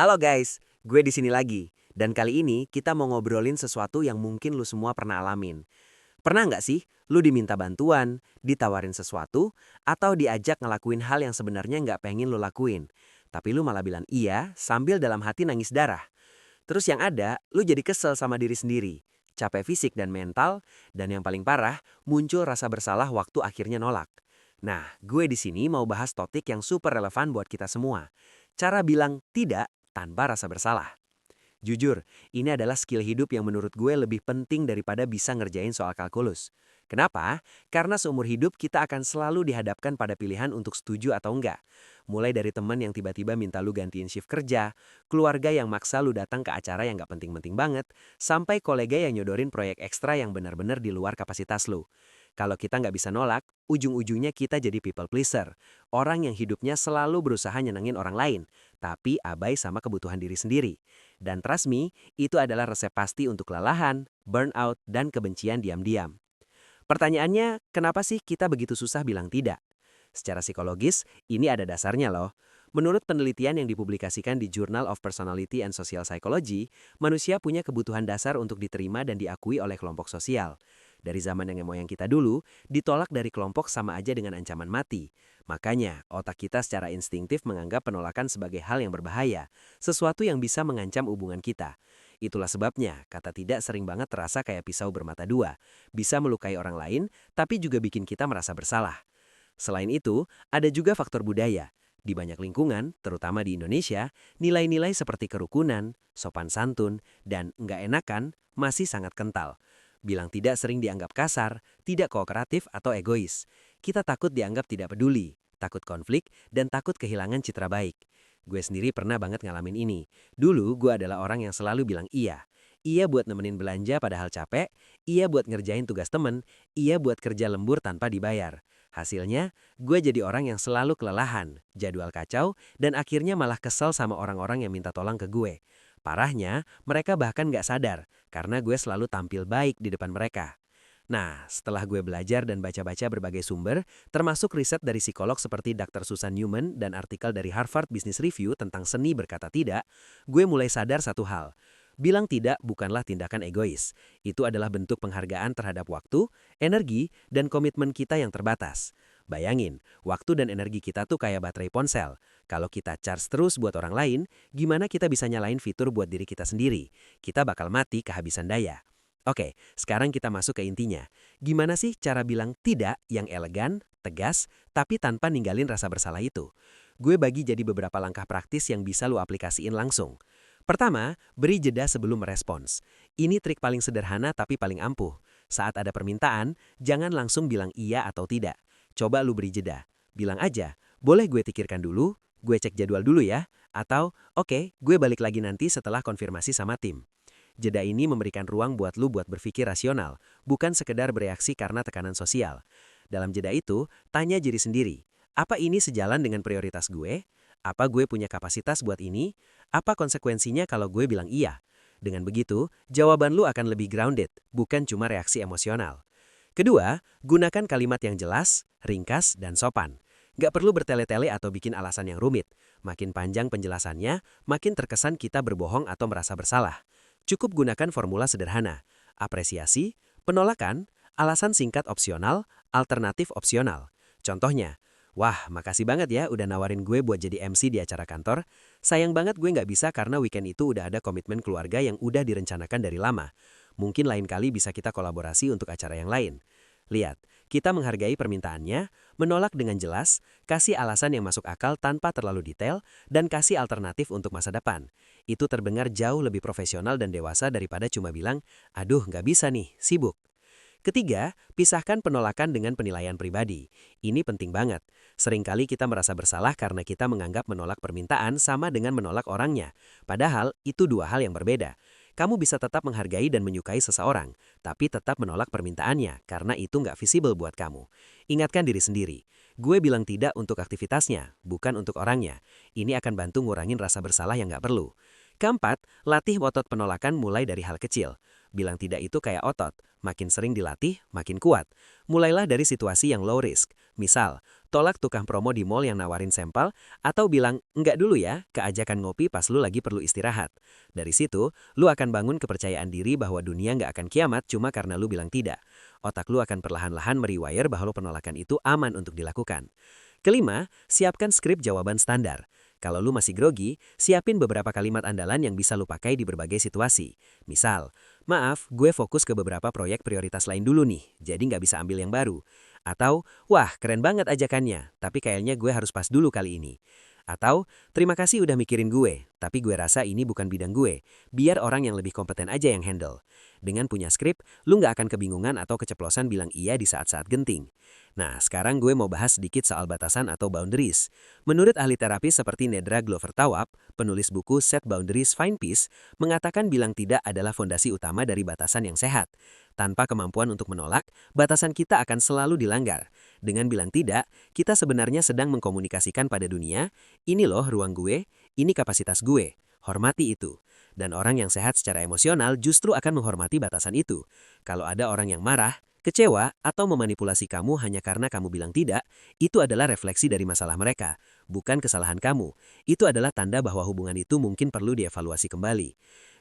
Halo guys, gue di sini lagi. Dan kali ini kita mau ngobrolin sesuatu yang mungkin lu semua pernah alamin. Pernah nggak sih lu diminta bantuan, ditawarin sesuatu, atau diajak ngelakuin hal yang sebenarnya nggak pengen lu lakuin? Tapi lu malah bilang iya sambil dalam hati nangis darah. Terus yang ada, lu jadi kesel sama diri sendiri. Capek fisik dan mental, dan yang paling parah, muncul rasa bersalah waktu akhirnya nolak. Nah, gue di sini mau bahas topik yang super relevan buat kita semua. Cara bilang tidak tanpa rasa bersalah. Jujur, ini adalah skill hidup yang menurut gue lebih penting daripada bisa ngerjain soal kalkulus. Kenapa? Karena seumur hidup kita akan selalu dihadapkan pada pilihan untuk setuju atau enggak. Mulai dari teman yang tiba-tiba minta lu gantiin shift kerja, keluarga yang maksa lu datang ke acara yang nggak penting-penting banget, sampai kolega yang nyodorin proyek ekstra yang benar-benar di luar kapasitas lu. Kalau kita nggak bisa nolak, ujung-ujungnya kita jadi people pleaser. Orang yang hidupnya selalu berusaha nyenengin orang lain, tapi abai sama kebutuhan diri sendiri. Dan trust me, itu adalah resep pasti untuk kelelahan, burnout, dan kebencian diam-diam. Pertanyaannya, kenapa sih kita begitu susah bilang tidak? Secara psikologis, ini ada dasarnya loh. Menurut penelitian yang dipublikasikan di Journal of Personality and Social Psychology, manusia punya kebutuhan dasar untuk diterima dan diakui oleh kelompok sosial. Dari zaman nenek moyang kita dulu, ditolak dari kelompok sama aja dengan ancaman mati. Makanya, otak kita secara instingtif menganggap penolakan sebagai hal yang berbahaya, sesuatu yang bisa mengancam hubungan kita. Itulah sebabnya, kata tidak sering banget terasa kayak pisau bermata dua. Bisa melukai orang lain, tapi juga bikin kita merasa bersalah. Selain itu, ada juga faktor budaya. Di banyak lingkungan, terutama di Indonesia, nilai-nilai seperti kerukunan, sopan santun, dan enggak enakan masih sangat kental. Bilang tidak sering dianggap kasar, tidak kooperatif atau egois. Kita takut dianggap tidak peduli, takut konflik, dan takut kehilangan citra baik. Gue sendiri pernah banget ngalamin ini. Dulu gue adalah orang yang selalu bilang iya. Iya buat nemenin belanja padahal capek, iya buat ngerjain tugas temen, iya buat kerja lembur tanpa dibayar. Hasilnya, gue jadi orang yang selalu kelelahan, jadwal kacau, dan akhirnya malah kesel sama orang-orang yang minta tolong ke gue. Parahnya, mereka bahkan gak sadar, karena gue selalu tampil baik di depan mereka. Nah, setelah gue belajar dan baca-baca berbagai sumber, termasuk riset dari psikolog seperti Dr. Susan Newman dan artikel dari Harvard Business Review tentang seni berkata tidak, gue mulai sadar satu hal. Bilang tidak bukanlah tindakan egois. Itu adalah bentuk penghargaan terhadap waktu, energi, dan komitmen kita yang terbatas. Bayangin, waktu dan energi kita tuh kayak baterai ponsel. Kalau kita charge terus buat orang lain, gimana kita bisa nyalain fitur buat diri kita sendiri? Kita bakal mati kehabisan daya. Oke, sekarang kita masuk ke intinya. Gimana sih cara bilang tidak yang elegan, tegas, tapi tanpa ninggalin rasa bersalah itu? Gue bagi jadi beberapa langkah praktis yang bisa lu aplikasiin langsung. Pertama, beri jeda sebelum merespons. Ini trik paling sederhana tapi paling ampuh. Saat ada permintaan, jangan langsung bilang iya atau tidak. Coba lu beri jeda. Bilang aja, boleh gue pikirkan dulu, gue cek jadwal dulu ya, atau oke, gue balik lagi nanti setelah konfirmasi sama tim. Jeda ini memberikan ruang buat lu buat berpikir rasional, bukan sekedar bereaksi karena tekanan sosial. Dalam jeda itu, tanya diri sendiri, apa ini sejalan dengan prioritas gue? Apa gue punya kapasitas buat ini? Apa konsekuensinya kalau gue bilang iya? Dengan begitu, jawaban lu akan lebih grounded, bukan cuma reaksi emosional. Kedua, gunakan kalimat yang jelas, ringkas, dan sopan. Gak perlu bertele-tele atau bikin alasan yang rumit. Makin panjang penjelasannya, makin terkesan kita berbohong atau merasa bersalah. Cukup gunakan formula sederhana. Apresiasi, penolakan, alasan singkat opsional, alternatif opsional. Contohnya, wah, makasih banget ya udah nawarin gue buat jadi MC di acara kantor. Sayang banget gue nggak bisa karena weekend itu udah ada komitmen keluarga yang udah direncanakan dari lama. Mungkin lain kali bisa kita kolaborasi untuk acara yang lain. Lihat, kita menghargai permintaannya, menolak dengan jelas, kasih alasan yang masuk akal tanpa terlalu detail, dan kasih alternatif untuk masa depan. Itu terdengar jauh lebih profesional dan dewasa daripada cuma bilang, aduh nggak bisa nih, sibuk. Ketiga, pisahkan penolakan dengan penilaian pribadi. Ini penting banget. Seringkali kita merasa bersalah karena kita menganggap menolak permintaan sama dengan menolak orangnya. Padahal, itu dua hal yang berbeda. Kamu bisa tetap menghargai dan menyukai seseorang, tapi tetap menolak permintaannya karena itu nggak visible buat kamu. Ingatkan diri sendiri. Gue bilang tidak untuk aktivitasnya, bukan untuk orangnya. Ini akan bantu ngurangin rasa bersalah yang nggak perlu. Keempat, latih otot penolakan mulai dari hal kecil. Bilang tidak itu kayak otot, makin sering dilatih, makin kuat. Mulailah dari situasi yang low risk. Misal, tolak tukang promo di mall yang nawarin sampel, atau bilang, enggak dulu ya, ke ajakan ngopi pas lu lagi perlu istirahat. Dari situ, lu akan bangun kepercayaan diri bahwa dunia nggak akan kiamat cuma karena lu bilang tidak. Otak lu akan perlahan-lahan merewire bahwa penolakan itu aman untuk dilakukan. Kelima, siapkan skrip jawaban standar. Kalau lu masih grogi, siapin beberapa kalimat andalan yang bisa lu pakai di berbagai situasi. Misal, maaf, gue fokus ke beberapa proyek prioritas lain dulu nih, jadi nggak bisa ambil yang baru. Atau, wah keren banget ajakannya, tapi kayaknya gue harus pas dulu kali ini. Atau, terima kasih udah mikirin gue, tapi gue rasa ini bukan bidang gue, biar orang yang lebih kompeten aja yang handle. Dengan punya skrip, lu nggak akan kebingungan atau keceplosan bilang iya di saat-saat genting. Nah, sekarang gue mau bahas sedikit soal batasan atau boundaries. Menurut ahli terapi seperti Nedra Glover Tawab, penulis buku Set Boundaries Find Peace, mengatakan bilang tidak adalah fondasi utama dari batasan yang sehat. Tanpa kemampuan untuk menolak, batasan kita akan selalu dilanggar. Dengan bilang tidak, kita sebenarnya sedang mengkomunikasikan pada dunia, ini loh ruang gue, ini kapasitas gue, hormati itu. Dan orang yang sehat secara emosional justru akan menghormati batasan itu. Kalau ada orang yang marah, kecewa, atau memanipulasi kamu hanya karena kamu bilang tidak, itu adalah refleksi dari masalah mereka, bukan kesalahan kamu. Itu adalah tanda bahwa hubungan itu mungkin perlu dievaluasi kembali.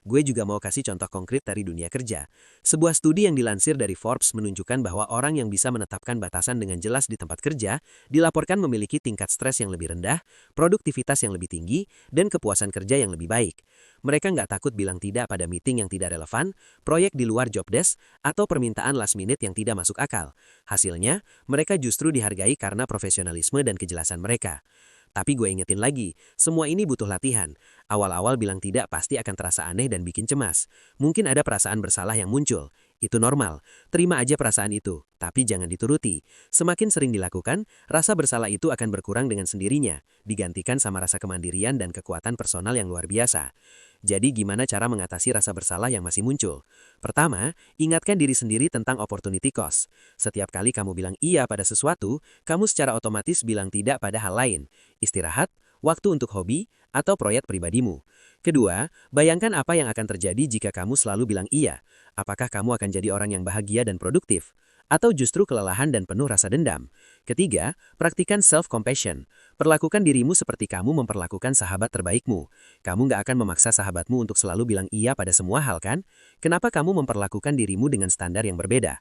Gue juga mau kasih contoh konkret dari dunia kerja. Sebuah studi yang dilansir dari Forbes menunjukkan bahwa orang yang bisa menetapkan batasan dengan jelas di tempat kerja dilaporkan memiliki tingkat stres yang lebih rendah, produktivitas yang lebih tinggi, dan kepuasan kerja yang lebih baik. Mereka nggak takut bilang tidak pada meeting yang tidak relevan, proyek di luar job desk, atau permintaan last minute yang tidak masuk akal. Hasilnya, mereka justru dihargai karena profesionalisme dan kejelasan mereka. Tapi gue ingetin lagi, semua ini butuh latihan. Awal-awal bilang tidak pasti akan terasa aneh dan bikin cemas. Mungkin ada perasaan bersalah yang muncul. Itu normal. Terima aja perasaan itu, tapi jangan dituruti. Semakin sering dilakukan, rasa bersalah itu akan berkurang dengan sendirinya, digantikan sama rasa kemandirian dan kekuatan personal yang luar biasa. Jadi gimana cara mengatasi rasa bersalah yang masih muncul? Pertama, ingatkan diri sendiri tentang opportunity cost. Setiap kali kamu bilang iya pada sesuatu, kamu secara otomatis bilang tidak pada hal lain. Istirahat, waktu untuk hobi, atau proyek pribadimu. Kedua, bayangkan apa yang akan terjadi jika kamu selalu bilang iya. Apakah kamu akan jadi orang yang bahagia dan produktif? Atau justru kelelahan dan penuh rasa dendam? Ketiga, praktikan self-compassion. Perlakukan dirimu seperti kamu memperlakukan sahabat terbaikmu. Kamu nggak akan memaksa sahabatmu untuk selalu bilang iya pada semua hal kan? Kenapa kamu memperlakukan dirimu dengan standar yang berbeda?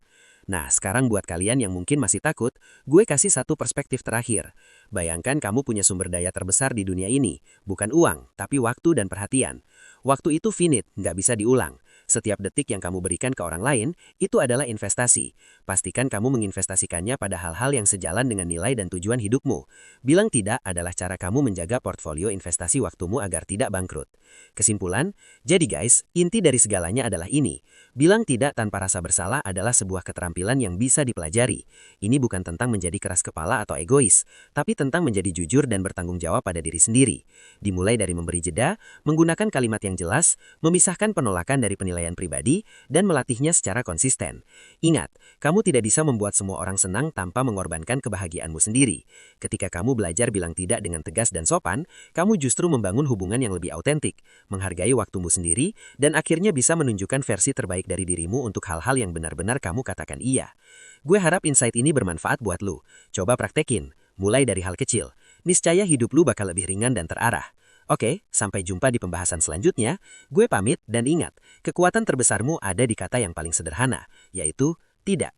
Nah, sekarang buat kalian yang mungkin masih takut, gue kasih satu perspektif terakhir. Bayangkan kamu punya sumber daya terbesar di dunia ini, bukan uang, tapi waktu dan perhatian. Waktu itu finite, nggak bisa diulang. Setiap detik yang kamu berikan ke orang lain, itu adalah investasi. Pastikan kamu menginvestasikannya pada hal-hal yang sejalan dengan nilai dan tujuan hidupmu. Bilang tidak adalah cara kamu menjaga portfolio investasi waktumu agar tidak bangkrut. Kesimpulan, jadi guys, inti dari segalanya adalah ini. Bilang tidak tanpa rasa bersalah adalah sebuah keterampilan yang bisa dipelajari. Ini bukan tentang menjadi keras kepala atau egois, tapi tentang menjadi jujur dan bertanggung jawab pada diri sendiri. Dimulai dari memberi jeda, menggunakan kalimat yang jelas, memisahkan penolakan dari penilaian pribadi, dan melatihnya secara konsisten. Ingat, kamu tidak bisa membuat semua orang senang tanpa mengorbankan kebahagiaanmu sendiri. Ketika kamu belajar bilang tidak dengan tegas dan sopan, kamu justru membangun hubungan yang lebih autentik, menghargai waktumu sendiri, dan akhirnya bisa menunjukkan versi terbaik dari dirimu untuk hal-hal yang benar-benar kamu katakan iya. Gue harap insight ini bermanfaat buat lu. Coba praktekin, mulai dari hal kecil. Niscaya hidup lu bakal lebih ringan dan terarah. Oke, sampai jumpa di pembahasan selanjutnya. Gue pamit dan ingat, kekuatan terbesarmu ada di kata yang paling sederhana, yaitu tidak.